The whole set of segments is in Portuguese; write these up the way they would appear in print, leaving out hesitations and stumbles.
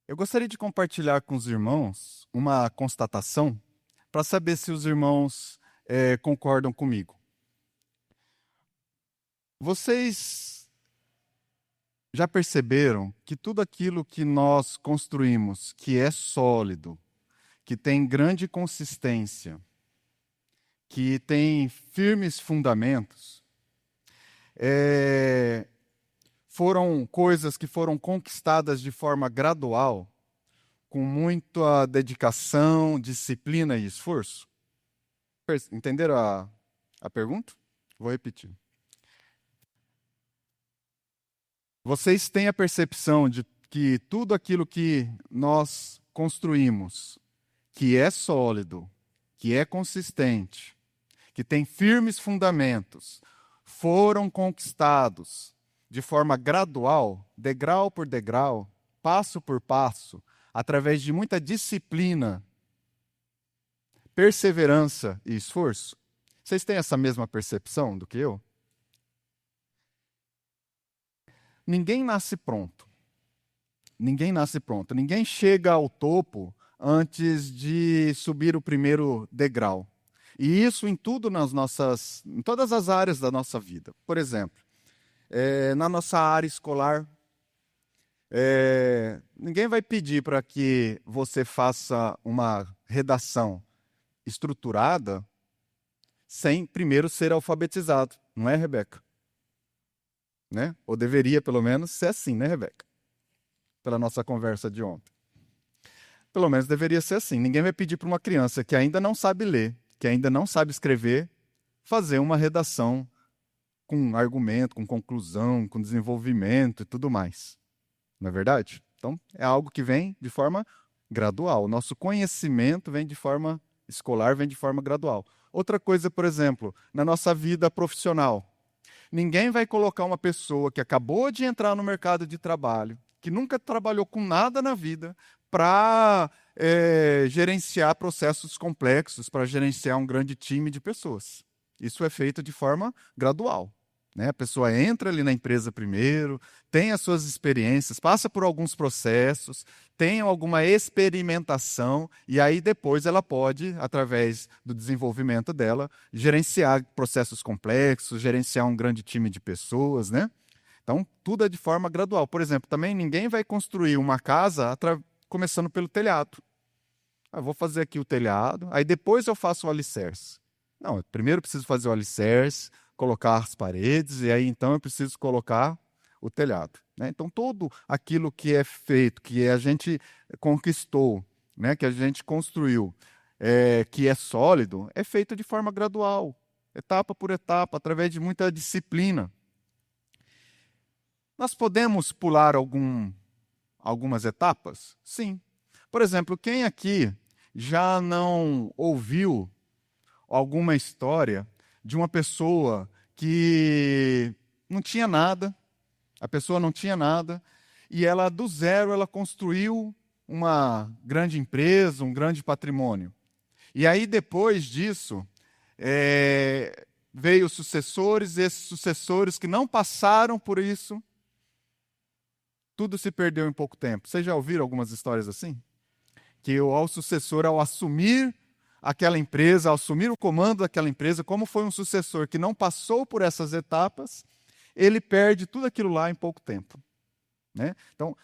Eu gostaria de compartilhar com os irmãos uma constatação para saber se os irmãos concordam comigo. Vocês já perceberam que tudo aquilo que nós construímos, que é sólido, que tem grande consistência, que tem firmes fundamentos, foram coisas que foram conquistadas de forma gradual, com muita dedicação, disciplina e esforço? Entenderam a pergunta? Vou repetir. Vocês têm a percepção de que tudo aquilo que nós construímos, que é sólido, que é consistente, que tem firmes fundamentos, foram conquistados de forma gradual, degrau por degrau, passo por passo, através de muita disciplina, perseverança e esforço? Vocês têm essa mesma percepção do que eu? Ninguém nasce pronto. Ninguém nasce pronto. Ninguém chega ao topo antes de subir o primeiro degrau. E isso em tudo em todas as áreas da nossa vida. Por exemplo, na nossa área escolar, ninguém vai pedir para que você faça uma redação estruturada sem primeiro ser alfabetizado. Não é, Rebeca? Né? Ou deveria, pelo menos, ser assim, né, Rebeca? Pela nossa conversa de ontem. Pelo menos deveria ser assim. Ninguém vai pedir para uma criança que ainda não sabe ler, que ainda não sabe escrever, fazer uma redação com argumento, com conclusão, com desenvolvimento e tudo mais. Não é verdade? Então, é algo que vem de forma gradual. O nosso conhecimento vem de forma escolar, vem de forma gradual. Outra coisa, por exemplo, na nossa vida profissional. Ninguém vai colocar uma pessoa que acabou de entrar no mercado de trabalho, que nunca trabalhou com nada na vida, para gerenciar processos complexos, para gerenciar um grande time de pessoas. Isso é feito de forma gradual. Né? A pessoa entra ali na empresa primeiro, tem as suas experiências, passa por alguns processos, tem alguma experimentação, e aí depois ela pode, através do desenvolvimento dela, gerenciar processos complexos, gerenciar um grande time de pessoas, né? Então, tudo é de forma gradual. Por exemplo, também ninguém vai construir uma casa começando pelo telhado. Eu vou fazer aqui o telhado, aí depois eu faço o alicerce. Não, primeiro eu preciso fazer o alicerce, colocar as paredes, e aí então eu preciso colocar o telhado. Né? Então, tudo aquilo que é feito, que a gente conquistou, né? Que a gente construiu, que é sólido, é feito de forma gradual, etapa por etapa, através de muita disciplina. Nós podemos pular algumas etapas? Sim. Por exemplo, quem aqui já não ouviu alguma história de uma pessoa que não tinha nada, a pessoa não tinha nada, e ela, do zero, ela construiu uma grande empresa, um grande patrimônio. E aí, depois disso, veio sucessores, e esses sucessores que não passaram por isso, tudo se perdeu em pouco tempo. Vocês já ouviram algumas histórias assim? Que o sucessor, ao assumir aquela empresa, ao assumir o comando daquela empresa, como foi um sucessor que não passou por essas etapas, ele perde tudo aquilo lá em pouco tempo. Né? Então,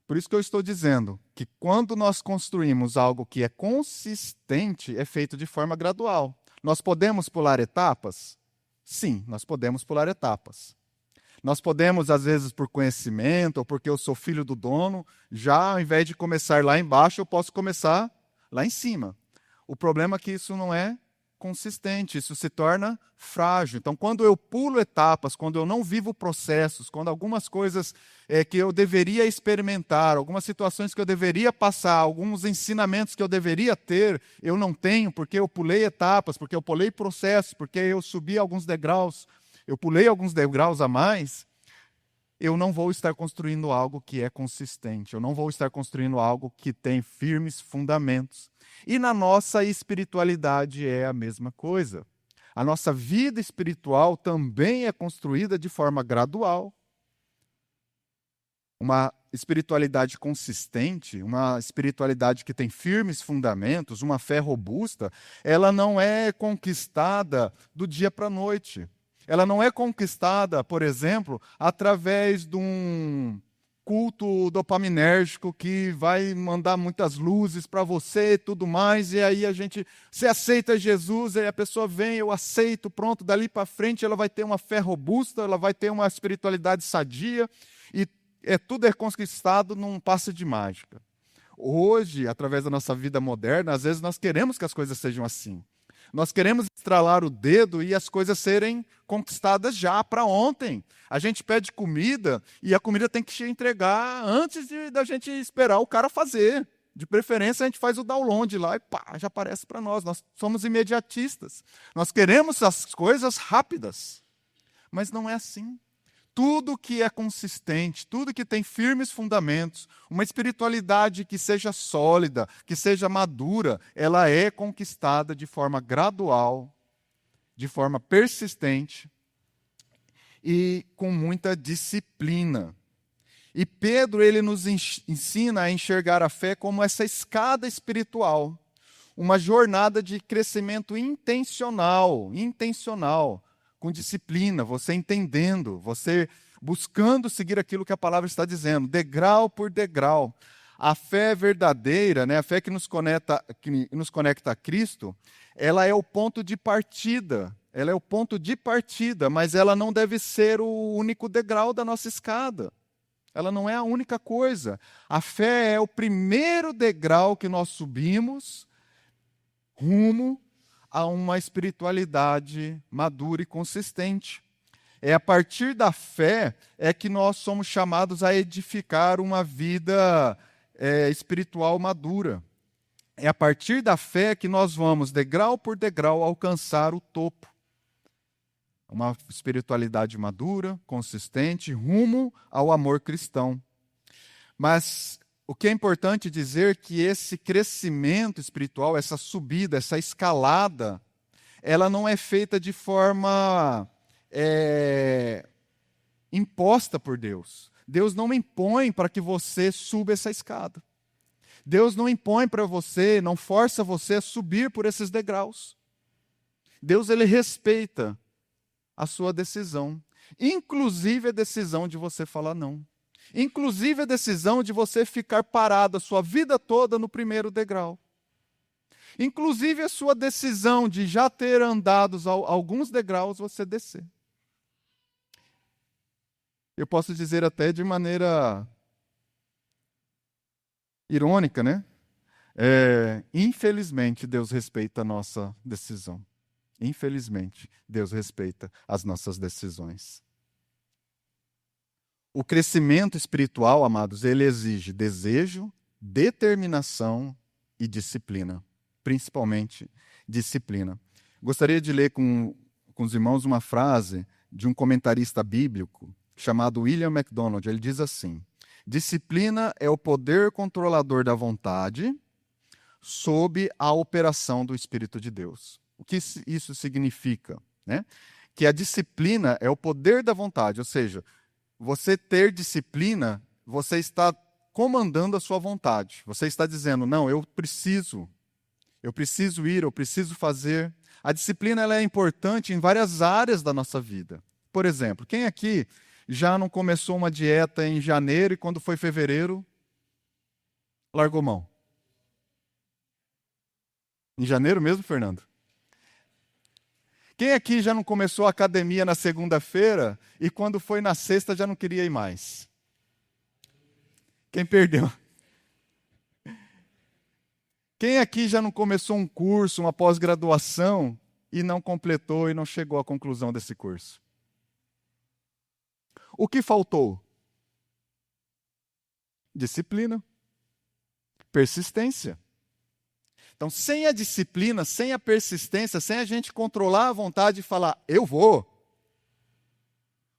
por isso que eu estou dizendo que quando nós construímos algo que é consistente, é feito de forma gradual. Nós podemos pular etapas? Sim, nós podemos pular etapas. Nós podemos, às vezes, por conhecimento, ou porque eu sou filho do dono, já ao invés de começar lá embaixo, eu posso começar lá em cima. O problema é que isso não é consistente, isso se torna frágil. Então, quando eu pulo etapas, quando eu não vivo processos, quando algumas coisas que eu deveria experimentar, algumas situações que eu deveria passar, alguns ensinamentos que eu deveria ter, eu não tenho, porque eu pulei etapas, porque eu pulei processos, porque eu subi alguns degraus, eu pulei alguns degraus a mais, eu não vou estar construindo algo que é consistente, eu não vou estar construindo algo que tem firmes fundamentos. E na nossa espiritualidade é a mesma coisa. A nossa vida espiritual também é construída de forma gradual. Uma espiritualidade consistente, uma espiritualidade que tem firmes fundamentos, uma fé robusta, ela não é conquistada do dia para a noite. Ela não é conquistada, por exemplo, através de um culto dopaminérgico que vai mandar muitas luzes para você e tudo mais, e aí você aceita Jesus, aí a pessoa vem, eu aceito, pronto, dali para frente ela vai ter uma fé robusta, ela vai ter uma espiritualidade sadia, e tudo é conquistado num passe de mágica. Hoje, através da nossa vida moderna, às vezes nós queremos que as coisas sejam assim. Nós queremos estralar o dedo e as coisas serem conquistadas já, para ontem. A gente pede comida e a comida tem que te entregar antes da gente esperar o cara fazer. De preferência, a gente faz o download lá e pá, já aparece para nós. Nós somos imediatistas. Nós queremos as coisas rápidas. Mas não é assim. Tudo que é consistente, tudo que tem firmes fundamentos, uma espiritualidade que seja sólida, que seja madura, ela é conquistada de forma gradual, de forma persistente e com muita disciplina. E Pedro, ele nos ensina a enxergar a fé como essa escada espiritual, uma jornada de crescimento intencional, com disciplina, você entendendo, você buscando seguir aquilo que a palavra está dizendo, degrau por degrau. A fé verdadeira, né, a fé que nos conecta a Cristo, ela é o ponto de partida. Ela é o ponto de partida, mas ela não deve ser o único degrau da nossa escada. Ela não é a única coisa. A fé é o primeiro degrau que nós subimos rumo a uma espiritualidade madura e consistente. É a partir da fé que nós somos chamados a edificar uma vida espiritual madura. É a partir da fé que nós vamos, degrau por degrau, alcançar o topo. Uma espiritualidade madura, consistente, rumo ao amor cristão. Mas o que é importante dizer é que esse crescimento espiritual, essa subida, essa escalada, ela não é feita de forma imposta por Deus. Deus não impõe para que você suba essa escada. Deus não impõe para você, não força você a subir por esses degraus. Deus, ele respeita a sua decisão, inclusive a decisão de você falar não. Inclusive a decisão de você ficar parado a sua vida toda no primeiro degrau. Inclusive a sua decisão de já ter andado alguns degraus, você descer. Eu posso dizer até de maneira irônica, né? Infelizmente, Deus respeita a nossa decisão. Infelizmente, Deus respeita as nossas decisões. O crescimento espiritual, amados, ele exige desejo, determinação e disciplina. Principalmente disciplina. Gostaria de ler com os irmãos uma frase de um comentarista bíblico chamado William MacDonald. Ele diz assim: disciplina é o poder controlador da vontade sob a operação do Espírito de Deus. O que isso significa? Né? Que a disciplina é o poder da vontade, ou seja, você ter disciplina, você está comandando a sua vontade. Você está dizendo, não, eu preciso ir, eu preciso fazer. A disciplina ela é importante em várias áreas da nossa vida. Por exemplo, quem aqui já não começou uma dieta em janeiro e quando foi fevereiro, largou mão? Em janeiro mesmo, Fernando? Quem aqui já não começou a academia na segunda-feira e quando foi na sexta já não queria ir mais? Quem perdeu? Quem aqui já não começou um curso, uma pós-graduação e não completou e não chegou à conclusão desse curso? O que faltou? Disciplina, persistência. Então, sem a disciplina, sem a persistência, sem a gente controlar a vontade e falar, eu vou,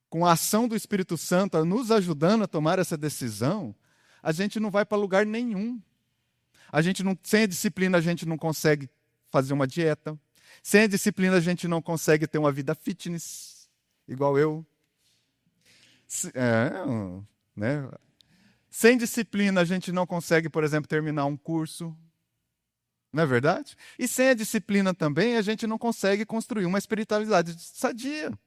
com a ação do Espírito Santo nos ajudando a tomar essa decisão, a gente não vai para lugar nenhum. Sem a disciplina, a gente não consegue fazer uma dieta. Sem a disciplina, a gente não consegue ter uma vida fitness, igual eu. Né? Sem disciplina, a gente não consegue, por exemplo, terminar um curso. Não é verdade? E sem a disciplina também, a gente não consegue construir uma espiritualidade sadia.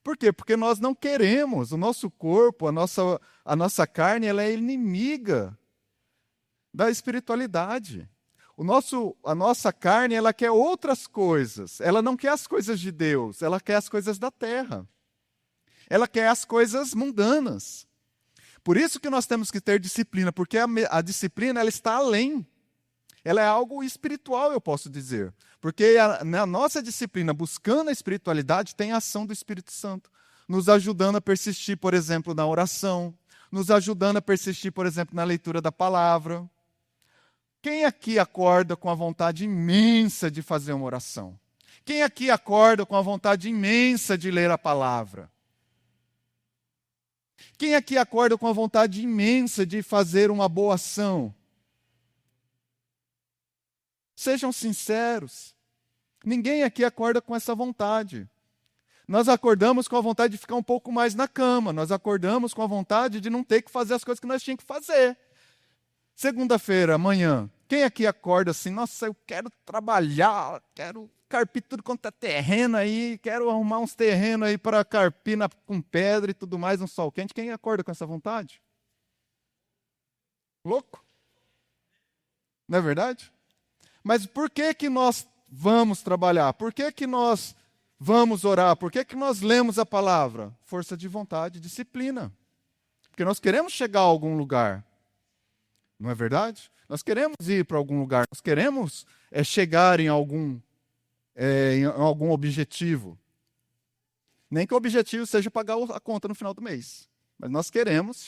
Por quê? Porque nós não queremos, o nosso corpo, a nossa carne, ela é inimiga da espiritualidade. A nossa carne, ela quer outras coisas. Ela não quer as coisas de Deus, ela quer as coisas da terra. Ela quer as coisas mundanas. Por isso que nós temos que ter disciplina, porque a disciplina ela está além. Ela é algo espiritual, eu posso dizer. Porque na nossa disciplina, buscando a espiritualidade, tem a ação do Espírito Santo, nos ajudando a persistir, por exemplo, na oração, nos ajudando a persistir, por exemplo, na leitura da palavra. Quem aqui acorda com a vontade imensa de fazer uma oração? Quem aqui acorda com a vontade imensa de ler a palavra? Quem aqui acorda com a vontade imensa de fazer uma boa ação? Sejam sinceros. Ninguém aqui acorda com essa vontade. Nós acordamos com a vontade de ficar um pouco mais na cama. Nós acordamos com a vontade de não ter que fazer as coisas que nós tínhamos que fazer. Segunda-feira, amanhã, quem aqui acorda assim, nossa, eu quero trabalhar, quero carpir tudo quanto é terreno aí, quero arrumar uns terrenos aí para carpir com pedra e tudo mais, um sol quente. Quem acorda com essa vontade? Louco? Não é verdade? Mas por que que nós vamos trabalhar? Por que que nós vamos orar? Por que que nós lemos a palavra? Força de vontade, disciplina. Porque nós queremos chegar a algum lugar. Não é verdade? Nós queremos ir para algum lugar. Nós queremos chegar em algum objetivo. Nem que o objetivo seja pagar a conta no final do mês. Mas nós queremos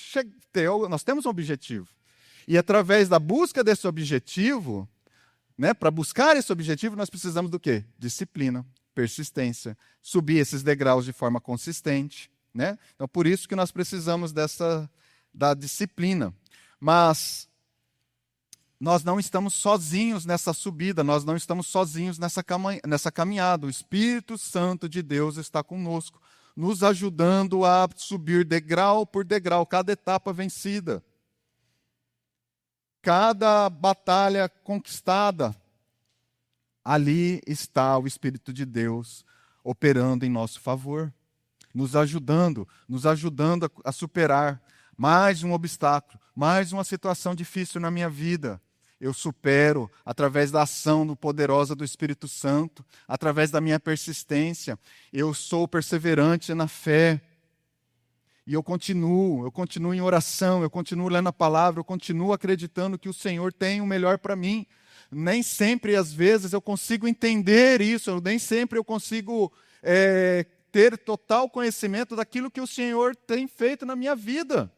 nós temos um objetivo. E através da busca desse objetivo, para buscar esse objetivo, nós precisamos do quê? Disciplina, persistência, subir esses degraus de forma consistente. Então, por isso que nós precisamos da disciplina. Mas nós não estamos sozinhos nessa subida, nós não estamos sozinhos nessa caminhada. O Espírito Santo de Deus está conosco, nos ajudando a subir degrau por degrau, cada etapa vencida. Cada batalha conquistada, ali está o Espírito de Deus operando em nosso favor, nos ajudando a superar mais um obstáculo, mais uma situação difícil na minha vida. Eu supero através da ação poderosa do Espírito Santo, através da minha persistência. Eu sou perseverante na fé. E eu continuo em oração, eu continuo lendo a palavra, eu continuo acreditando que o Senhor tem o melhor para mim. Nem sempre, às vezes, eu consigo entender isso, nem sempre eu consigo ter total conhecimento daquilo que o Senhor tem feito na minha vida.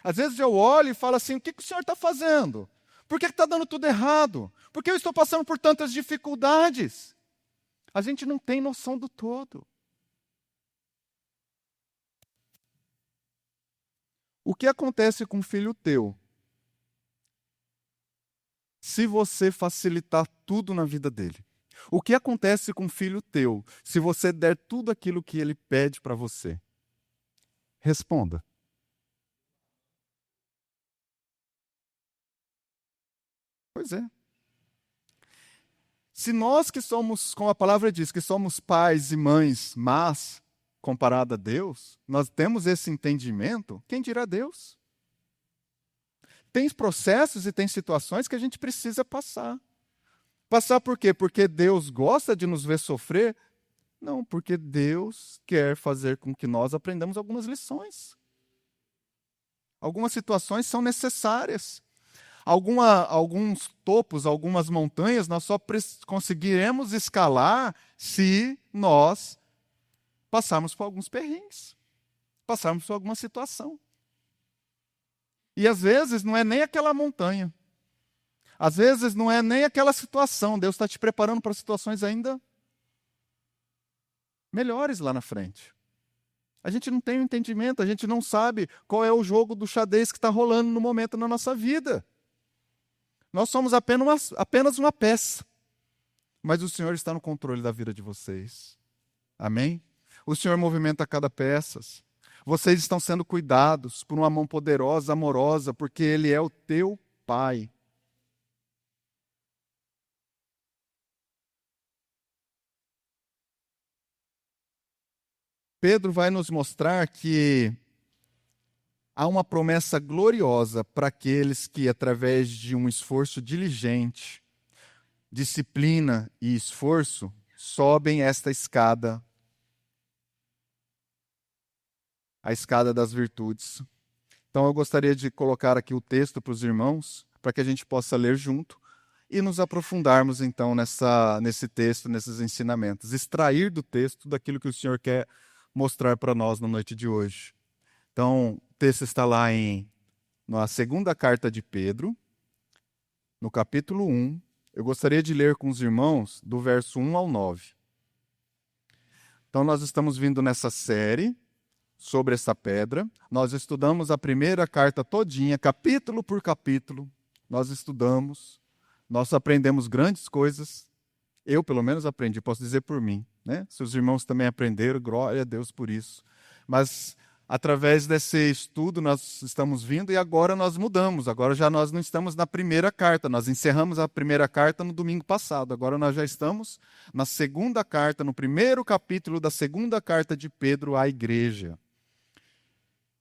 Às vezes eu olho e falo assim, o que o Senhor está fazendo? Por que está dando tudo errado? Por que eu estou passando por tantas dificuldades? A gente não tem noção do todo. O que acontece com um filho teu se você facilitar tudo na vida dele? O que acontece com um filho teu se você der tudo aquilo que ele pede para você? Responda. Pois é. Se nós que somos, como a palavra diz, que somos pais e mães más, comparado a Deus, nós temos esse entendimento, quem dirá Deus? Tem processos e tem situações que a gente precisa passar. Passar por quê? Porque Deus gosta de nos ver sofrer? Não, porque Deus quer fazer com que nós aprendamos algumas lições. Algumas situações são necessárias. Alguns topos, algumas montanhas, nós só conseguiremos escalar se nós passarmos por alguns perrengues, passarmos por alguma situação. E às vezes não é nem aquela montanha, às vezes não é nem aquela situação, Deus está te preparando para situações ainda melhores lá na frente. A gente não tem o entendimento, a gente não sabe qual é o jogo do xadrez que está rolando no momento na nossa vida. Nós somos apenas uma peça, mas o Senhor está no controle da vida de vocês. Amém? O Senhor movimenta cada peça. Vocês estão sendo cuidados por uma mão poderosa, amorosa, porque Ele é o teu Pai. Pedro vai nos mostrar que há uma promessa gloriosa para aqueles que, através de um esforço diligente, disciplina e esforço, sobem esta escada, a escada das virtudes. Então eu gostaria de colocar aqui o texto para os irmãos, para que a gente possa ler junto e nos aprofundarmos então nesse texto, nesses ensinamentos. Extrair do texto daquilo que o Senhor quer mostrar para nós na noite de hoje. Então, o texto está lá na segunda carta de Pedro, no capítulo 1. Eu gostaria de ler com os irmãos do verso 1 ao 9. Então, nós estamos vindo nessa série sobre essa pedra. Nós estudamos a primeira carta todinha, capítulo por capítulo. Nós estudamos, nós aprendemos grandes coisas. Eu, pelo menos, aprendi, posso dizer por mim, né? Se os irmãos também aprenderam, glória a Deus por isso. Mas, através desse estudo, nós estamos vindo e agora nós mudamos. Agora já nós não estamos na primeira carta. Nós encerramos a primeira carta no domingo passado. Agora nós já estamos na segunda carta, no primeiro capítulo da segunda carta de Pedro à igreja.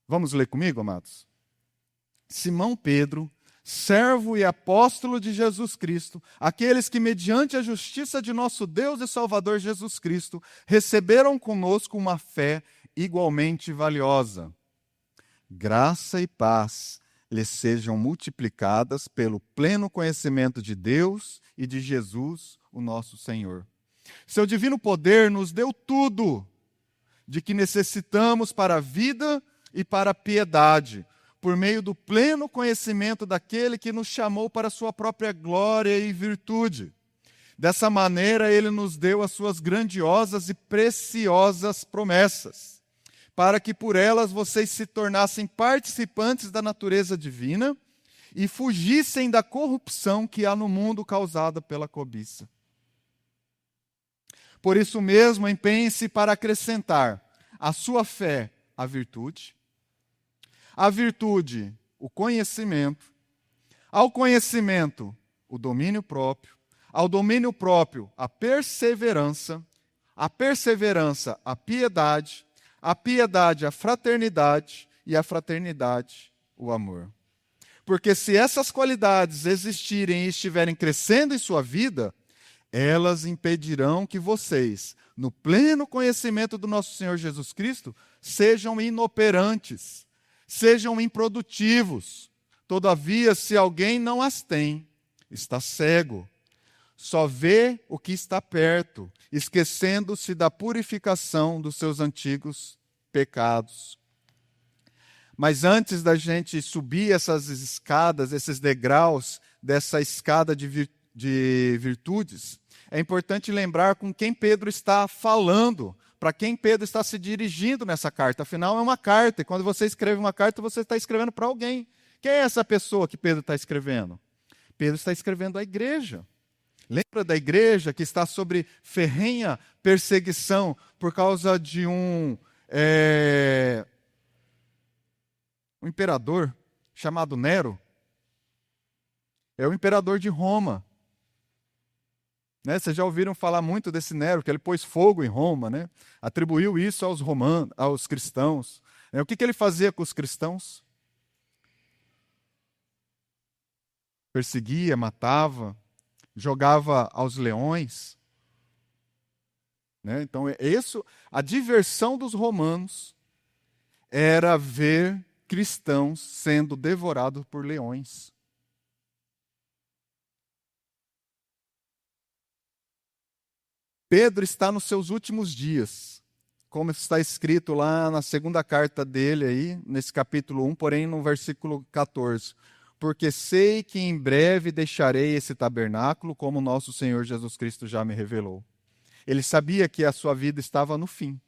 Vamos ler comigo, amados? Simão Pedro, servo e apóstolo de Jesus Cristo, aqueles que, mediante a justiça de nosso Deus e Salvador Jesus Cristo, receberam conosco uma fé igualmente valiosa. Graça e paz lhes sejam multiplicadas pelo pleno conhecimento de Deus e de Jesus, o nosso Senhor. Seu divino poder nos deu tudo de que necessitamos para a vida e para a piedade, por meio do pleno conhecimento daquele que nos chamou para a sua própria glória e virtude. Dessa maneira, ele nos deu as suas grandiosas e preciosas promessas, para que por elas vocês se tornassem participantes da natureza divina e fugissem da corrupção que há no mundo causada pela cobiça. Por isso mesmo, empenhe-se para acrescentar à sua fé a virtude, o conhecimento, ao conhecimento, o domínio próprio, ao domínio próprio, a perseverança, a piedade, a fraternidade e a fraternidade, o amor. Porque se essas qualidades existirem e estiverem crescendo em sua vida, elas impedirão que vocês, no pleno conhecimento do nosso Senhor Jesus Cristo, sejam inoperantes, sejam improdutivos. Todavia, se alguém não as tem, está cego. Só vê o que está perto, esquecendo-se da purificação dos seus antigos pecados. Mas antes da gente subir essas escadas, esses degraus dessa escada de virtudes, é importante lembrar com quem Pedro está falando, para quem Pedro está se dirigindo nessa carta. Afinal, é uma carta, e quando você escreve uma carta, você está escrevendo para alguém. Quem é essa pessoa que Pedro está escrevendo? Pedro está escrevendo à igreja. Lembra da igreja que está sob ferrenha perseguição por causa de um imperador chamado Nero? É o imperador de Roma. Né? Vocês já ouviram falar muito desse Nero, que ele pôs fogo em Roma, né? Atribuiu isso aos romanos, aos cristãos. O que ele fazia com os cristãos? Perseguia, matava, jogava aos leões. Né? Então, a diversão dos romanos era ver cristãos sendo devorados por leões. Pedro está nos seus últimos dias, como está escrito lá na segunda carta dele, aí, nesse capítulo 1, porém no versículo 14. Porque sei que em breve deixarei esse tabernáculo, como nosso Senhor Jesus Cristo já me revelou. Ele sabia que a sua vida estava no fim.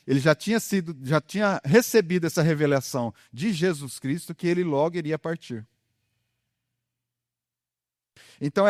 Ele já tinha recebido essa revelação de Jesus Cristo, que ele logo iria partir. Então,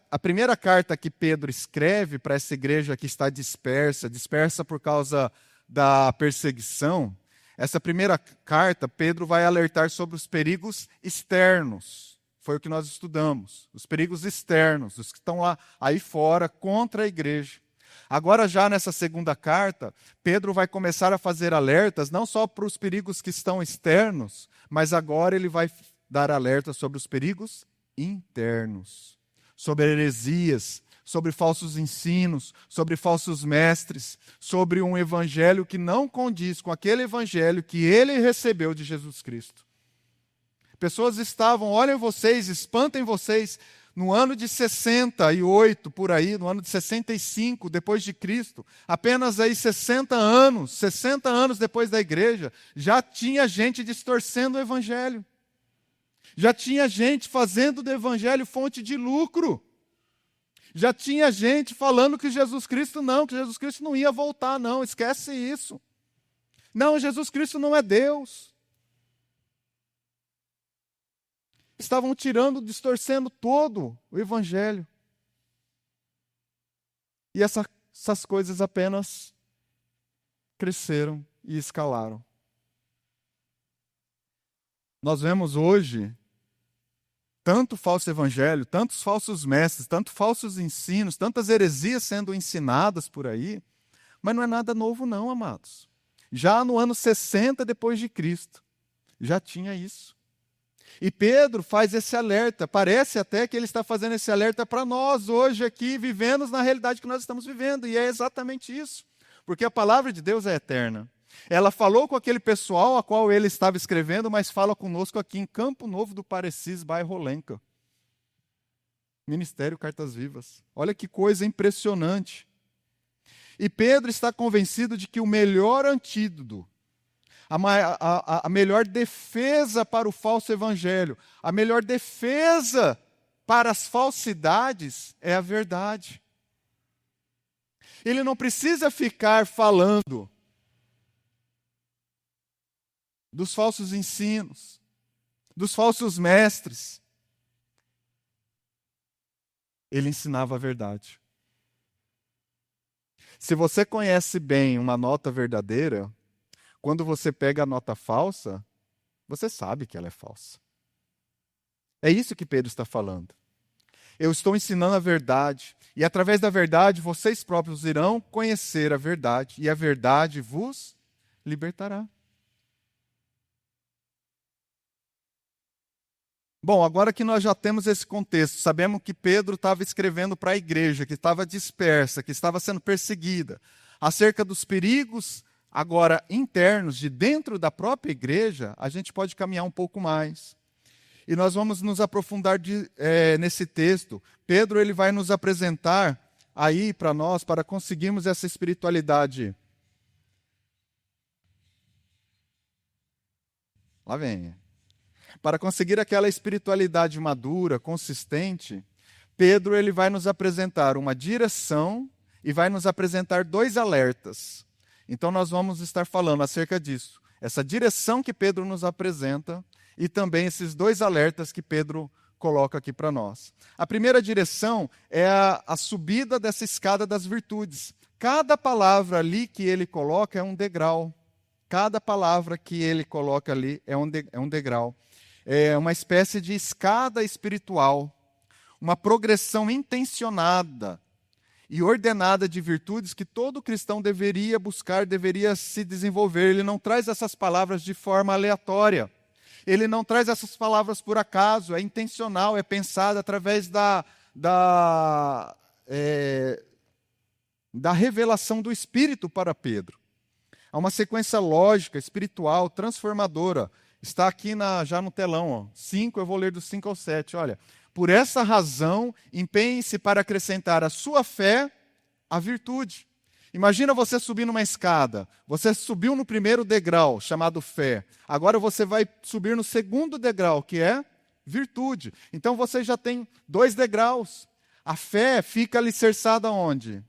a primeira carta que Pedro escreve para essa igreja que está dispersa por causa da perseguição, Essa primeira carta, Pedro vai alertar sobre os perigos externos. Foi o que nós estudamos. Os perigos externos, os que estão lá aí fora contra a igreja. Agora, já nessa segunda carta, Pedro vai começar a fazer alertas, não só para os perigos que estão externos, mas agora ele vai dar alertas sobre os perigos internos, sobre heresias, sobre falsos ensinos, sobre falsos mestres, sobre um evangelho que não condiz com aquele evangelho que ele recebeu de Jesus Cristo. Pessoas estavam, olhem vocês, espantem vocês, no ano de 68, por aí, no ano de 65, depois de Cristo, apenas aí 60 anos depois da igreja, já tinha gente distorcendo o evangelho. Já tinha gente fazendo do evangelho fonte de lucro. Já tinha gente falando que Jesus Cristo não ia voltar, não, esquece isso. Não, Jesus Cristo não é Deus. Estavam distorcendo todo o evangelho. E essas coisas apenas cresceram e escalaram. Nós vemos hoje tanto falso evangelho, tantos falsos mestres, tantos falsos ensinos, tantas heresias sendo ensinadas por aí, mas não é nada novo não, amados. Já no ano 60 depois de Cristo, já tinha isso. E Pedro faz esse alerta, parece até que ele está fazendo esse alerta para nós hoje aqui, vivendo na realidade que nós estamos vivendo, e é exatamente isso, porque a palavra de Deus é eterna. Ela falou com aquele pessoal a qual ele estava escrevendo, mas fala conosco aqui em Campo Novo do Parecis, bairro Olenca. Ministério Cartas Vivas. Olha que coisa impressionante. E Pedro está convencido de que o melhor antídoto, a melhor defesa para o falso evangelho, a melhor defesa para as falsidades é a verdade. Ele não precisa ficar falando dos falsos ensinos, dos falsos mestres. Ele ensinava a verdade. Se você conhece bem uma nota verdadeira, quando você pega a nota falsa, você sabe que ela é falsa. É isso que Pedro está falando. Eu estou ensinando a verdade, e através da verdade vocês próprios irão conhecer a verdade, e a verdade vos libertará. Bom, agora que nós já temos esse contexto, sabemos que Pedro estava escrevendo para a igreja, que estava dispersa, que estava sendo perseguida, acerca dos perigos agora internos de dentro da própria igreja, a gente pode caminhar um pouco mais. E nós vamos nos aprofundar nesse texto. Pedro ele vai nos apresentar aí para nós, para conseguirmos essa espiritualidade. Lá vem. Para conseguir aquela espiritualidade madura, consistente, Pedro ele vai nos apresentar uma direção e vai nos apresentar dois alertas. Então nós vamos estar falando acerca disso. Essa direção que Pedro nos apresenta e também esses dois alertas que Pedro coloca aqui para nós. A primeira direção é a subida dessa escada das virtudes. Cada palavra ali que ele coloca é um degrau. Cada palavra que ele coloca ali é um degrau. É uma espécie de escada espiritual, uma progressão intencionada e ordenada de virtudes que todo cristão deveria buscar, deveria se desenvolver. Ele não traz essas palavras de forma aleatória. Ele não traz essas palavras por acaso, é intencional, é pensado através da revelação do Espírito para Pedro. Há uma sequência lógica, espiritual, transformadora. Está aqui já no telão, 5, eu vou ler do 5 ao 7. Olha, por essa razão, empenhe-se para acrescentar à sua fé a virtude. Imagina você subir numa escada. Você subiu no primeiro degrau, chamado fé. Agora você vai subir no segundo degrau, que é virtude. Então você já tem 2 degraus. A fé fica alicerçada onde?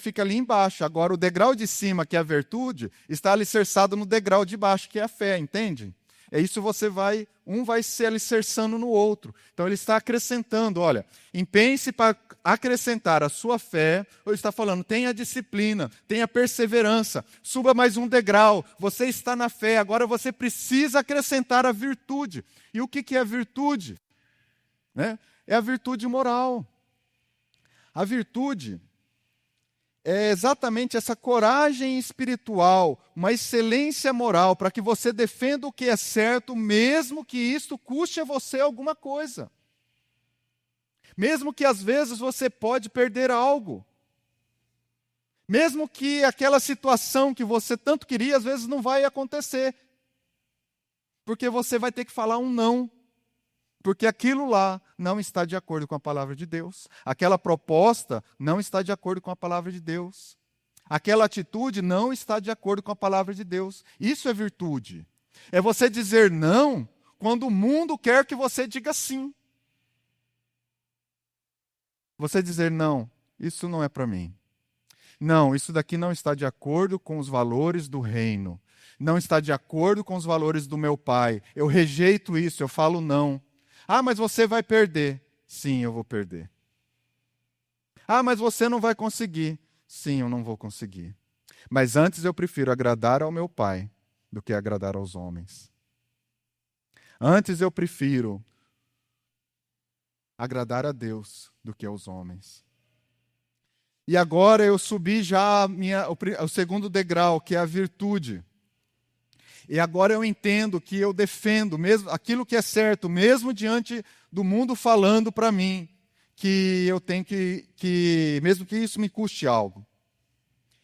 Fica ali embaixo. Agora o degrau de cima, que é a virtude, está alicerçado no degrau de baixo, que é a fé, entende? É isso, um vai se alicerçando no outro. Então ele está acrescentando, olha, empenhe-se para acrescentar a sua fé, ou ele está falando, tenha disciplina, tenha perseverança, suba mais um degrau, você está na fé, agora você precisa acrescentar a virtude. E o que é a virtude? Né? É a virtude moral. A virtude é exatamente essa coragem espiritual, uma excelência moral, para que você defenda o que é certo, mesmo que isto custe a você alguma coisa. Mesmo que às vezes você pode perder algo. Mesmo que aquela situação que você tanto queria, às vezes não vai acontecer. Porque você vai ter que falar um não. Porque aquilo lá não está de acordo com a palavra de Deus. Aquela proposta não está de acordo com a palavra de Deus. Aquela atitude não está de acordo com a palavra de Deus. Isso é virtude. É você dizer não quando o mundo quer que você diga sim. Você dizer não, isso não é para mim. Não, isso daqui não está de acordo com os valores do reino. Não está de acordo com os valores do meu pai. Eu rejeito isso, eu falo não. Ah, mas você vai perder. Sim, eu vou perder. Ah, mas você não vai conseguir. Sim, eu não vou conseguir. Mas antes eu prefiro agradar ao meu pai do que agradar aos homens. Antes eu prefiro agradar a Deus do que aos homens. E agora eu subi já o segundo degrau, que é a virtude. E agora eu entendo que eu defendo mesmo aquilo que é certo, mesmo diante do mundo falando para mim que eu tenho mesmo que isso me custe algo.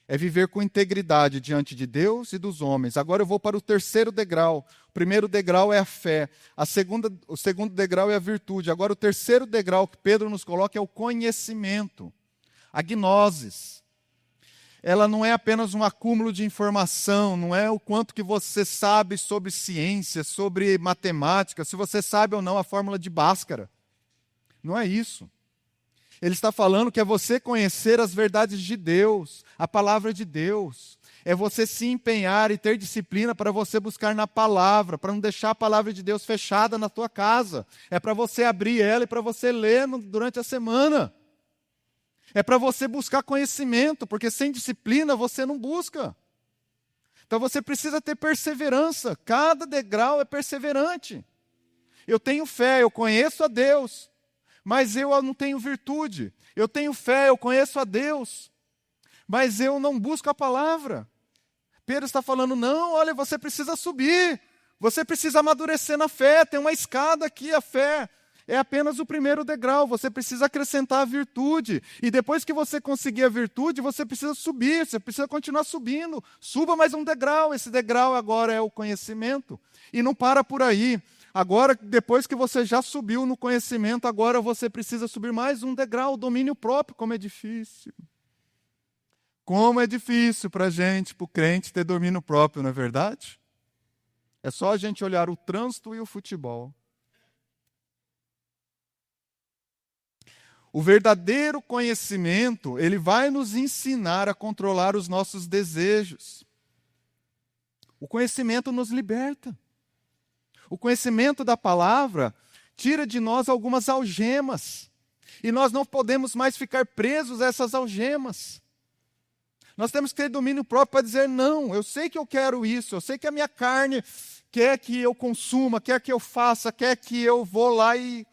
É viver com integridade diante de Deus e dos homens. Agora eu vou para o terceiro degrau. O primeiro degrau é a fé. O segundo degrau é a virtude. Agora o terceiro degrau que Pedro nos coloca é o conhecimento. A gnosis. Ela não é apenas um acúmulo de informação, não é o quanto que você sabe sobre ciência, sobre matemática, se você sabe ou não a fórmula de Bhaskara. Não é isso. Ele está falando que é você conhecer as verdades de Deus, a palavra de Deus. É você se empenhar e ter disciplina para você buscar na palavra, para não deixar a palavra de Deus fechada na tua casa. É para você abrir ela e para você ler durante a semana. É para você buscar conhecimento, porque sem disciplina você não busca. Então você precisa ter perseverança. Cada degrau é perseverante. Eu tenho fé, eu conheço a Deus, mas eu não tenho virtude. Eu tenho fé, eu conheço a Deus, mas eu não busco a palavra. Pedro está falando, não, olha, você precisa subir. Você precisa amadurecer na fé. Tem uma escada aqui, a fé. É apenas o primeiro degrau, você precisa acrescentar a virtude. E depois que você conseguir a virtude, você precisa subir, você precisa continuar subindo. Suba mais um degrau, esse degrau agora é o conhecimento. E não para por aí. Agora, depois que você já subiu no conhecimento, agora você precisa subir mais um degrau, o domínio próprio. Como é difícil. Como é difícil para a gente, para o crente, ter domínio próprio, não é verdade? É só a gente olhar o trânsito e o futebol. O verdadeiro conhecimento, ele vai nos ensinar a controlar os nossos desejos. O conhecimento nos liberta. O conhecimento da palavra tira de nós algumas algemas. E nós não podemos mais ficar presos a essas algemas. Nós temos que ter domínio próprio para dizer, não, eu sei que eu quero isso, eu sei que a minha carne quer que eu consuma, quer que eu faça, quer que eu vou lá e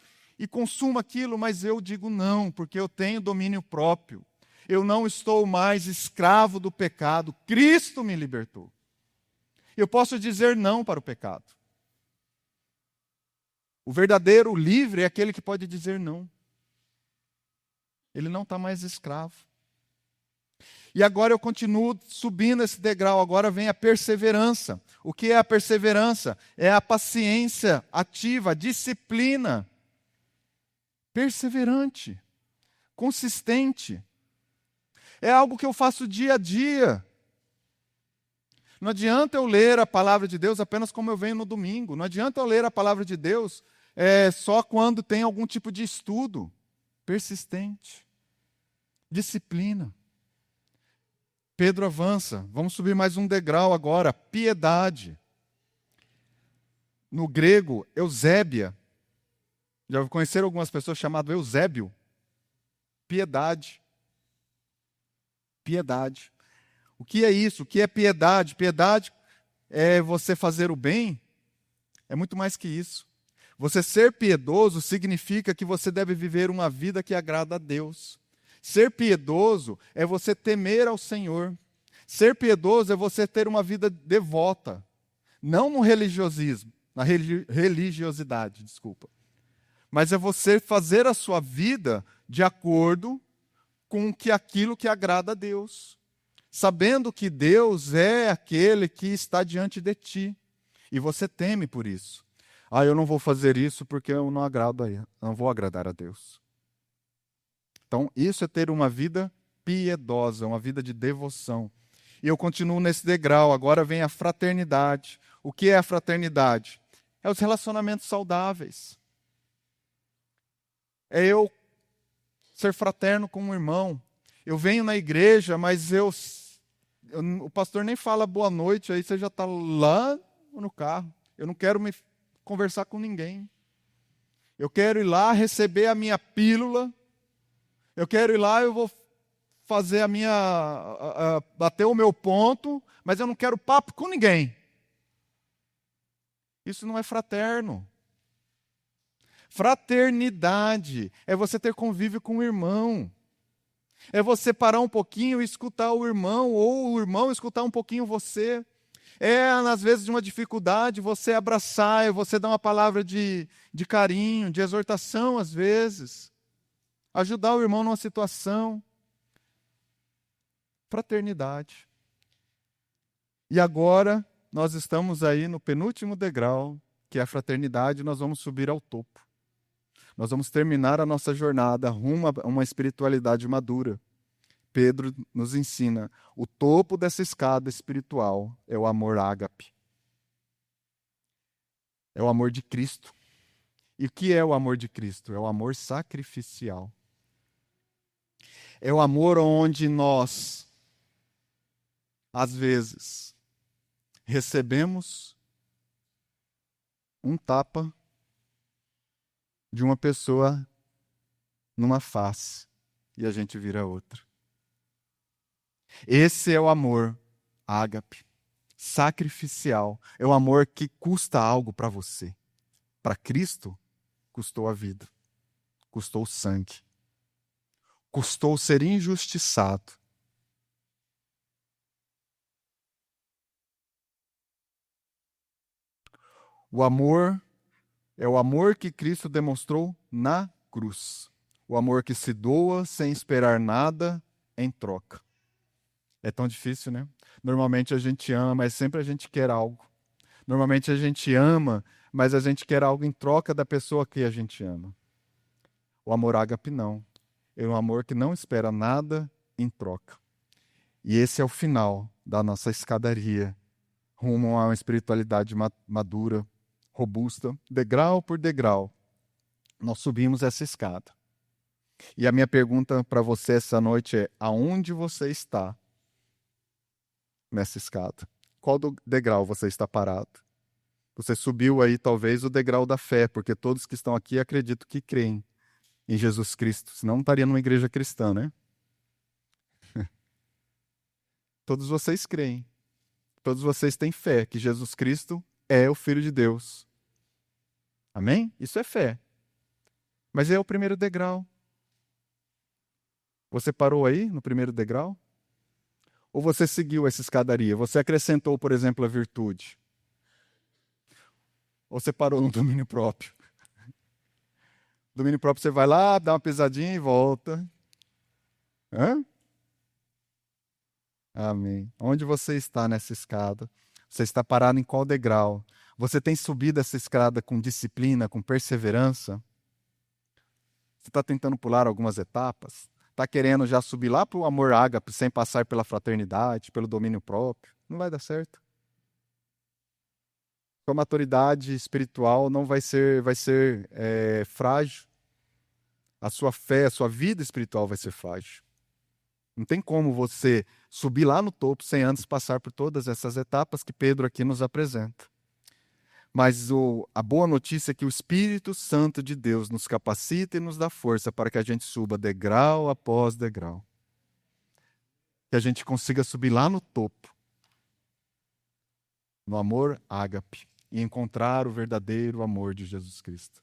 consuma aquilo, mas eu digo não, porque eu tenho domínio próprio. Eu não estou mais escravo do pecado. Cristo me libertou. Eu posso dizer não para o pecado. O verdadeiro livre é aquele que pode dizer não. Ele não está mais escravo. E agora eu continuo subindo esse degrau, agora vem a perseverança. O que é a perseverança? É a paciência ativa, a disciplina. Perseverante, consistente. É algo que eu faço dia a dia. Não adianta eu ler a palavra de Deus apenas como eu venho no domingo. Não adianta eu ler a palavra de Deus só quando tem algum tipo de estudo. Persistente. Disciplina. Pedro avança. Vamos subir mais um degrau agora. Piedade. no grego, Eusébia. Já conheceram algumas pessoas chamadas Eusébio? Piedade. Piedade. O que é isso? O que é piedade? Piedade é você fazer o bem. É muito mais que isso. Você ser piedoso significa que você deve viver uma vida que agrada a Deus. Ser piedoso é você temer ao Senhor. Ser piedoso é você ter uma vida devota. Não no religiosismo, na religiosidade, desculpa. Mas é você fazer a sua vida de acordo com aquilo que agrada a Deus. Sabendo que Deus é aquele que está diante de ti. E você teme por isso. Eu não vou fazer isso porque eu não agrado a ele, não vou agradar a Deus. Então, isso é ter uma vida piedosa, uma vida de devoção. E eu continuo nesse degrau. Agora vem a fraternidade. O que é a fraternidade? É os relacionamentos saudáveis. É eu ser fraterno com um irmão. Eu venho na igreja, mas o pastor nem fala boa noite, aí você já está lá no carro. Eu não quero me conversar com ninguém. Eu quero ir lá receber a minha pílula. Eu quero ir lá, eu vou fazer bater o meu ponto, mas eu não quero papo com ninguém. Isso não é fraterno. Fraternidade é você ter convívio com o irmão. É você parar um pouquinho e escutar o irmão, ou o irmão escutar um pouquinho você. Às vezes, de uma dificuldade, você abraçar, você dar uma palavra de carinho, de exortação, às vezes. Ajudar o irmão numa situação. Fraternidade. E agora, nós estamos aí no penúltimo degrau, que é a fraternidade, nós vamos subir ao topo. Nós vamos terminar a nossa jornada rumo a uma espiritualidade madura. Pedro nos ensina, o topo dessa escada espiritual é o amor ágape. É o amor de Cristo. E o que é o amor de Cristo? É o amor sacrificial. É o amor onde nós, às vezes, recebemos um tapa de uma pessoa numa face e a gente vira outra. Esse é o amor ágape, sacrificial. É o amor que custa algo para você. Para Cristo, custou a vida, custou o sangue, custou ser injustiçado. O amor é o amor que Cristo demonstrou na cruz. O amor que se doa sem esperar nada em troca. É tão difícil, né? Normalmente a gente ama, mas sempre a gente quer algo. Normalmente a gente ama, mas a gente quer algo em troca da pessoa que a gente ama. O amor ágape não. É um amor que não espera nada em troca. E esse é o final da nossa escadaria rumo a uma espiritualidade madura, robusta, degrau por degrau. Nós subimos essa escada. E a minha pergunta para você essa noite é: aonde você está nessa escada? Qual degrau você está parado? Você subiu aí talvez o degrau da fé, porque todos que estão aqui acredito que creem em Jesus Cristo, senão não estaria numa igreja cristã, né? Todos vocês creem. Todos vocês têm fé que Jesus Cristo é o Filho de Deus. Amém? Isso é fé. Mas é o primeiro degrau. Você parou aí no primeiro degrau? Ou você seguiu essa escadaria? Você acrescentou, por exemplo, a virtude? Ou você parou no domínio próprio? Domínio próprio, você vai lá, dá uma pisadinha e volta. Hã? Amém. Onde você está nessa escada? Você está parado em qual degrau? Você tem subido essa escada com disciplina, com perseverança? Você está tentando pular algumas etapas? Está querendo já subir lá para o amor ágape sem passar pela fraternidade, pelo domínio próprio? Não vai dar certo. Sua maturidade espiritual não vai ser frágil. A sua fé, a sua vida espiritual vai ser frágil. Não tem como você subir lá no topo sem antes passar por todas essas etapas que Pedro aqui nos apresenta. Mas a boa notícia é que o Espírito Santo de Deus nos capacita e nos dá força para que a gente suba degrau após degrau. Que a gente consiga subir lá no topo, no amor ágape, e encontrar o verdadeiro amor de Jesus Cristo.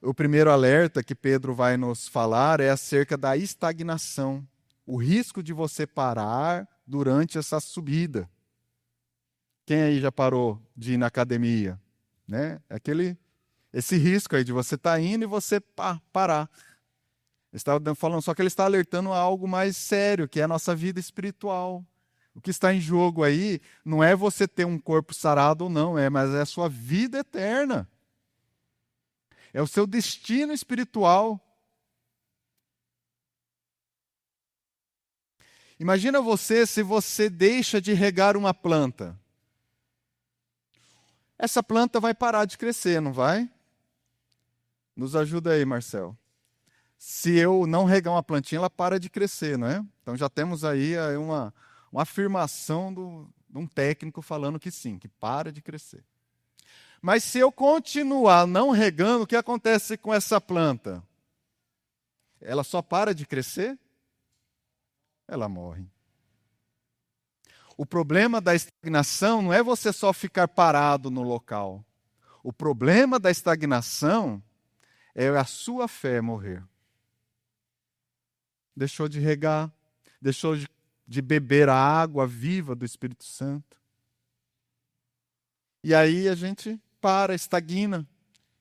O primeiro alerta que Pedro vai nos falar é acerca da estagnação, o risco de você parar durante essa subida. Quem aí já parou de ir na academia? Né? Esse risco aí de você estar indo e você parar. Ele estava falando, só que ele está alertando a algo mais sério, que é a nossa vida espiritual. O que está em jogo aí não é você ter um corpo sarado ou não, mas é a sua vida eterna. É o seu destino espiritual. Imagina você se você deixa de regar uma planta. Essa planta vai parar de crescer, não vai? Nos ajuda aí, Marcel. Se eu não regar uma plantinha, ela para de crescer, não é? Então já temos aí uma afirmação de um técnico falando que sim, que para de crescer. Mas se eu continuar não regando, o que acontece com essa planta? Ela só para de crescer? Ela morre. O problema da estagnação não é você só ficar parado no local. O problema da estagnação é a sua fé morrer. Deixou de regar, deixou de beber a água viva do Espírito Santo. E aí a gente estagna.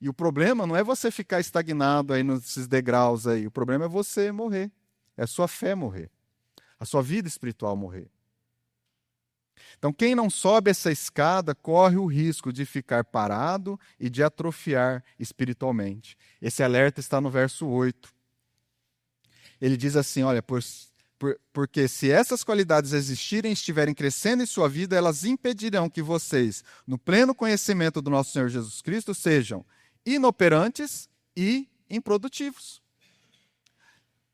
E o problema não é você ficar estagnado aí nesses degraus aí. O problema é você morrer. É a sua fé morrer. A sua vida espiritual morrer. Então, quem não sobe essa escada corre o risco de ficar parado e de atrofiar espiritualmente. Esse alerta está no verso 8. Ele diz assim, olha, porque se essas qualidades existirem e estiverem crescendo em sua vida, elas impedirão que vocês, no pleno conhecimento do nosso Senhor Jesus Cristo, sejam inoperantes e improdutivos.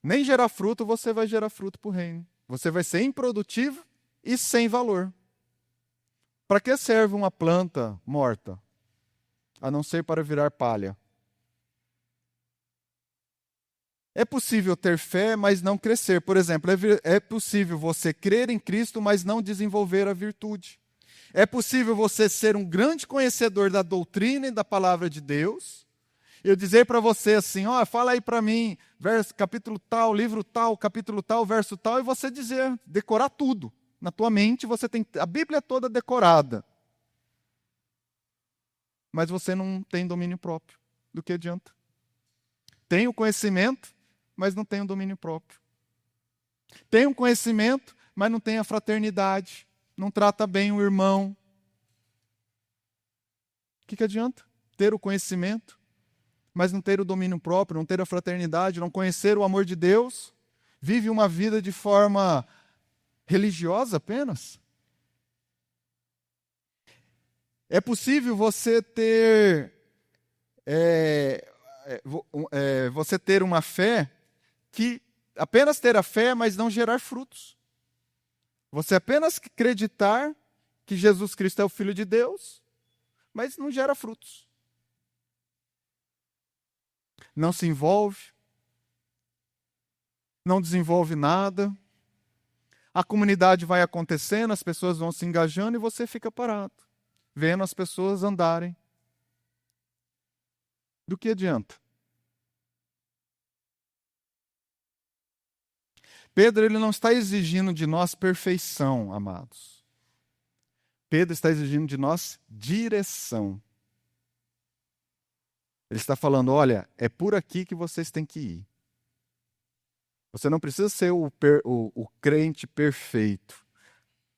Nem gerar fruto você vai gerar fruto para o reino. Você vai ser improdutivo e sem valor. Para que serve uma planta morta? A não ser para virar palha. É possível ter fé, mas não crescer. Por exemplo, é possível você crer em Cristo, mas não desenvolver a virtude. É possível você ser um grande conhecedor da doutrina e da palavra de Deus. Eu dizer para você assim, fala aí para mim, capítulo tal, livro tal, capítulo tal, verso tal, e você decorar tudo. Na tua mente você tem a Bíblia toda decorada. Mas você não tem domínio próprio. Do que adianta? Tem o conhecimento, mas não tem o domínio próprio. Tem um conhecimento, mas não tem a fraternidade. Não trata bem o irmão. O que adianta? Ter o conhecimento, mas não ter o domínio próprio, não ter a fraternidade, não conhecer o amor de Deus. Vive uma vida de forma religiosa apenas. É possível você ter você ter uma fé que apenas ter a fé, mas não gerar frutos. Você apenas acreditar que Jesus Cristo é o Filho de Deus, mas não gera frutos. Não se envolve, não desenvolve nada. A comunidade vai acontecendo, as pessoas vão se engajando e você fica parado, vendo as pessoas andarem. Do que adianta? Pedro, ele não está exigindo de nós perfeição, amados. Pedro está exigindo de nós direção. Ele está falando, olha, é por aqui que vocês têm que ir. Você não precisa ser o crente perfeito,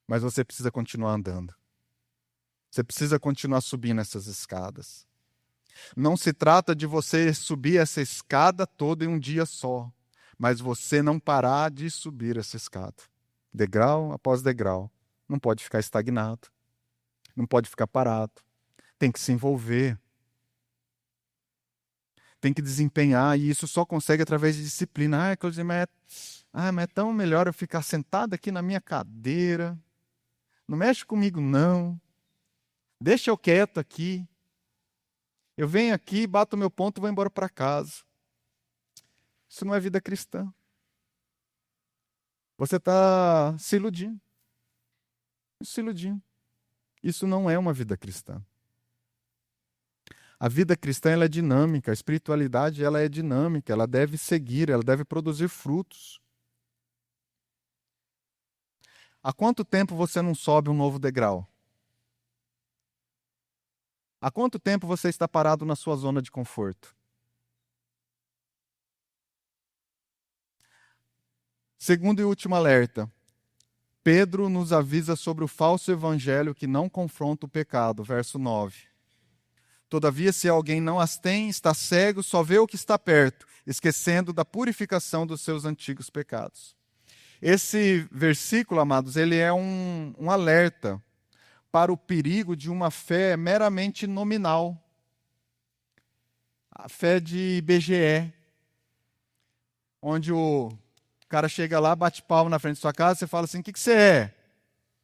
mas você precisa continuar andando. Você precisa continuar subindo essas escadas. Não se trata de você subir essa escada toda em um dia só, mas você não parar de subir essa escada, degrau após degrau. Não pode ficar estagnado, não pode ficar parado. Tem que se envolver. Tem que desempenhar, e isso só consegue através de disciplina. Claudinei, mas é tão melhor eu ficar sentado aqui na minha cadeira. Não mexe comigo, não. Deixa eu quieto aqui. Eu venho aqui, bato o meu ponto e vou embora para casa. Isso não é vida cristã. Você está se iludindo. Se iludindo. Isso não é uma vida cristã. A vida cristã ela é dinâmica, a espiritualidade ela é dinâmica, ela deve seguir, ela deve produzir frutos. Há quanto tempo você não sobe um novo degrau? Há quanto tempo você está parado na sua zona de conforto? Segundo e último alerta. Pedro nos avisa sobre o falso evangelho que não confronta o pecado, verso 9. Todavia, se alguém não as tem, está cego, só vê o que está perto, esquecendo da purificação dos seus antigos pecados. Esse versículo, amados, ele é um alerta para o perigo de uma fé meramente nominal. A fé de IBGE, onde o cara chega lá, bate palmo na frente da sua casa, você fala assim, o que você é?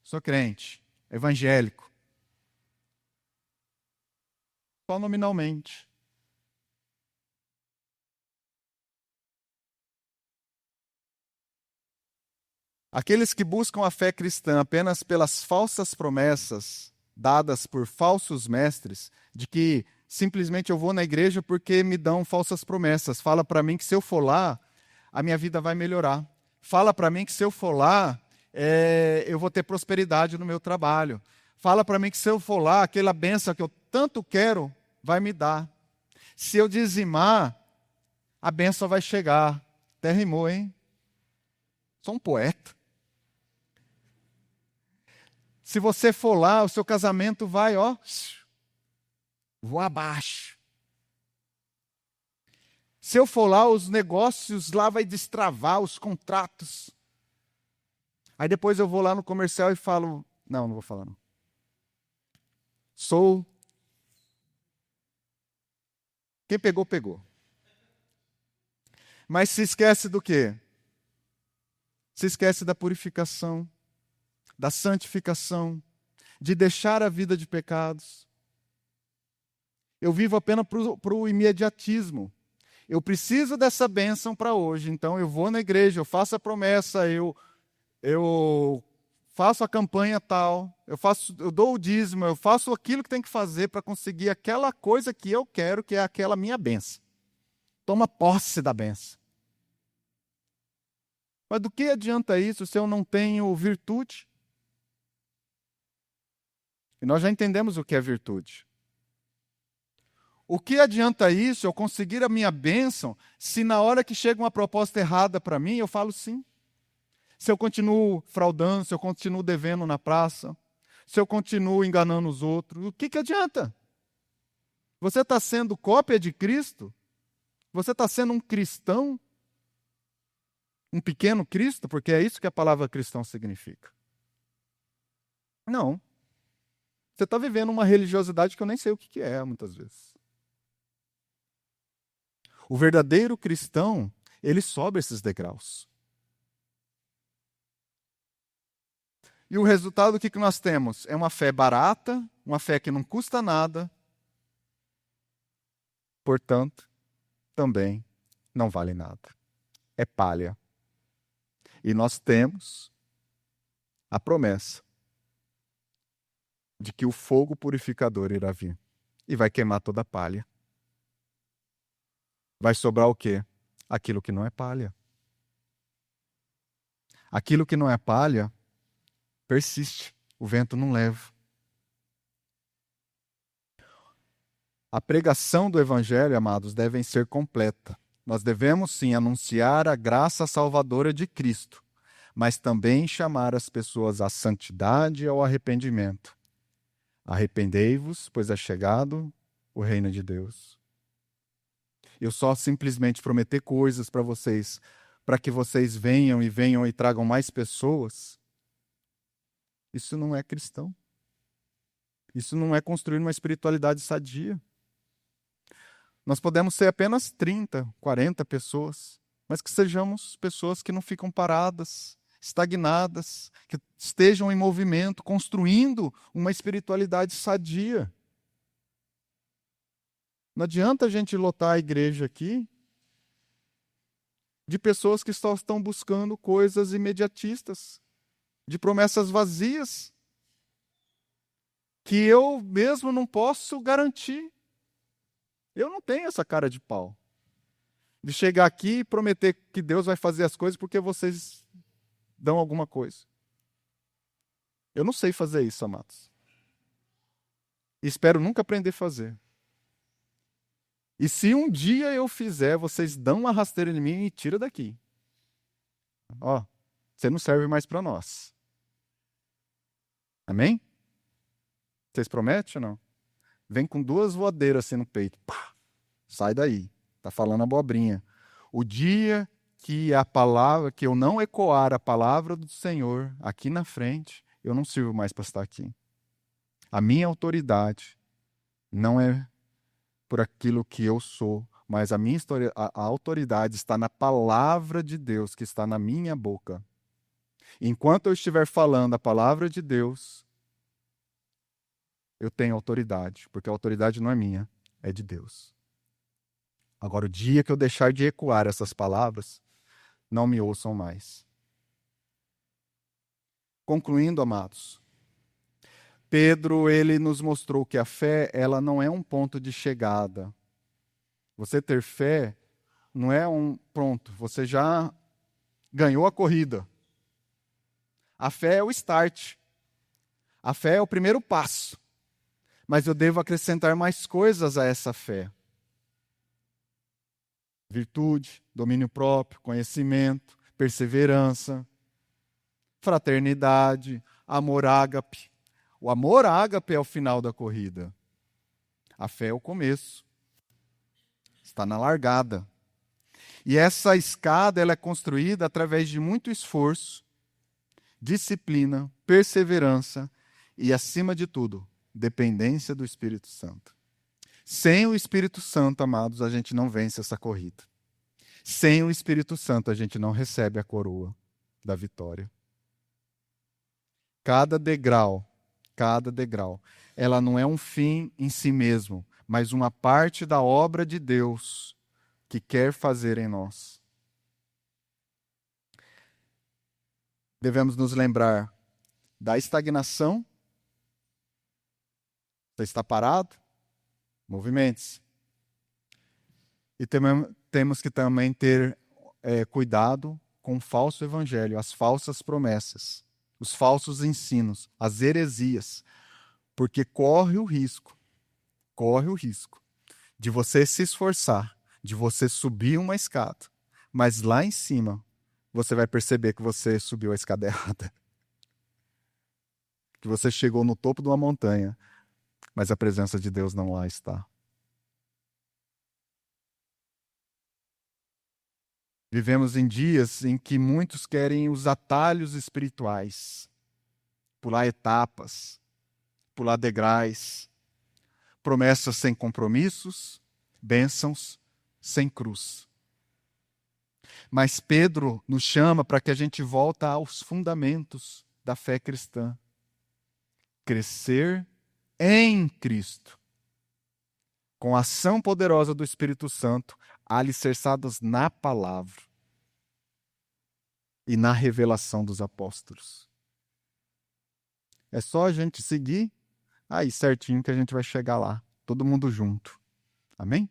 Sou crente, evangélico. Só nominalmente. Aqueles que buscam a fé cristã apenas pelas falsas promessas dadas por falsos mestres, de que simplesmente eu vou na igreja porque me dão falsas promessas. Fala para mim que se eu for lá, a minha vida vai melhorar. Fala para mim que se eu for lá, eu vou ter prosperidade no meu trabalho. Fala para mim que se eu for lá, aquela bênção que eu tanto quero, vai me dar. Se eu dizimar, a bênção vai chegar. Até rimou, hein? Sou um poeta. Se você for lá, o seu casamento vai, ó, voar abaixo. Se eu for lá, os negócios lá vai destravar, os contratos. Aí depois eu vou lá no comercial e falo, não vou falar não. Quem pegou, pegou. Mas se esquece do quê? Se esquece da purificação, da santificação, de deixar a vida de pecados. Eu vivo apenas para o imediatismo. Eu preciso dessa bênção para hoje, então eu vou na igreja, eu faço a promessa, eu faço a campanha tal, eu dou o dízimo, eu faço aquilo que tem que fazer para conseguir aquela coisa que eu quero, que é aquela minha bênção. Toma posse da bênção. Mas do que adianta isso se eu não tenho virtude? E nós já entendemos o que é virtude. O que adianta isso, eu conseguir a minha bênção, se na hora que chega uma proposta errada para mim, eu falo sim? Se eu continuo fraudando, se eu continuo devendo na praça, se eu continuo enganando os outros, o que adianta? Você está sendo cópia de Cristo? Você está sendo um cristão? Um pequeno Cristo? Porque é isso que a palavra cristão significa. Não. Você está vivendo uma religiosidade que eu nem sei o que é, muitas vezes. O verdadeiro cristão, ele sobe esses degraus. E o resultado, o que nós temos? É uma fé barata, uma fé que não custa nada, portanto, também não vale nada. É palha. E nós temos a promessa de que o fogo purificador irá vir e vai queimar toda a palha. Vai sobrar o quê? Aquilo que não é palha. Aquilo que não é palha persiste, o vento não leva. A pregação do evangelho, amados, deve ser completa. Nós devemos sim anunciar a graça salvadora de Cristo, mas também chamar as pessoas à santidade e ao arrependimento. Arrependei-vos, pois é chegado o reino de Deus. Eu só simplesmente prometer coisas para vocês, para que vocês venham e tragam mais pessoas, isso não é cristão. Isso não é construir uma espiritualidade sadia. Nós podemos ser apenas 30, 40 pessoas, mas que sejamos pessoas que não ficam paradas, estagnadas, que estejam em movimento, construindo uma espiritualidade sadia. Não adianta a gente lotar a igreja aqui de pessoas que só estão buscando coisas imediatistas, de promessas vazias, que eu mesmo não posso garantir. Eu não tenho essa cara de pau de chegar aqui e prometer que Deus vai fazer as coisas porque vocês dão alguma coisa. Eu não sei fazer isso, amados. E espero nunca aprender a fazer. E se um dia eu fizer, vocês dão uma rasteira em mim e tira daqui. Ó, você não serve mais para nós. Amém? Vocês prometem ou não? Vem com 2 voadeiras assim no peito. Pá, sai daí. Tá falando abobrinha. O dia que a palavra, que eu não ecoar a palavra do Senhor aqui na frente, eu não sirvo mais para estar aqui. A minha autoridade não é por aquilo que eu sou, mas a minha história, a autoridade está na palavra de Deus que está na minha boca. Enquanto eu estiver falando a palavra de Deus, eu tenho autoridade, porque a autoridade não é minha, é de Deus. Agora, o dia que eu deixar de ecoar essas palavras, não me ouçam mais. Concluindo, amados, Pedro, ele nos mostrou que a fé, ela não é um ponto de chegada. Você ter fé não é pronto, você já ganhou a corrida. A fé é o start. A fé é o primeiro passo. Mas eu devo acrescentar mais coisas a essa fé. Virtude, domínio próprio, conhecimento, perseverança, fraternidade, amor ágape. O amor ágape é o final da corrida. A fé é o começo. Está na largada. E essa escada ela é construída através de muito esforço, disciplina, perseverança e, acima de tudo, dependência do Espírito Santo. Sem o Espírito Santo, amados, a gente não vence essa corrida. Sem o Espírito Santo, a gente não recebe a coroa da vitória. Cada degrau, ela não é um fim em si mesmo, mas uma parte da obra de Deus que quer fazer em nós. Devemos nos lembrar da estagnação. Você está parado? Movimente-se. E temos que também ter cuidado com o falso evangelho, as falsas promessas, os falsos ensinos, as heresias, porque corre o risco de você se esforçar, de você subir uma escada, mas lá em cima você vai perceber que você subiu a escada errada. Que você chegou no topo de uma montanha, mas a presença de Deus não lá está. Vivemos em dias em que muitos querem os atalhos espirituais, pular etapas, pular degraus, promessas sem compromissos, bênçãos sem cruz. Mas Pedro nos chama para que a gente volte aos fundamentos da fé cristã. Crescer em Cristo, com a ação poderosa do Espírito Santo, alicerçados na palavra e na revelação dos apóstolos. É só a gente seguir aí certinho que a gente vai chegar lá, todo mundo junto. Amém?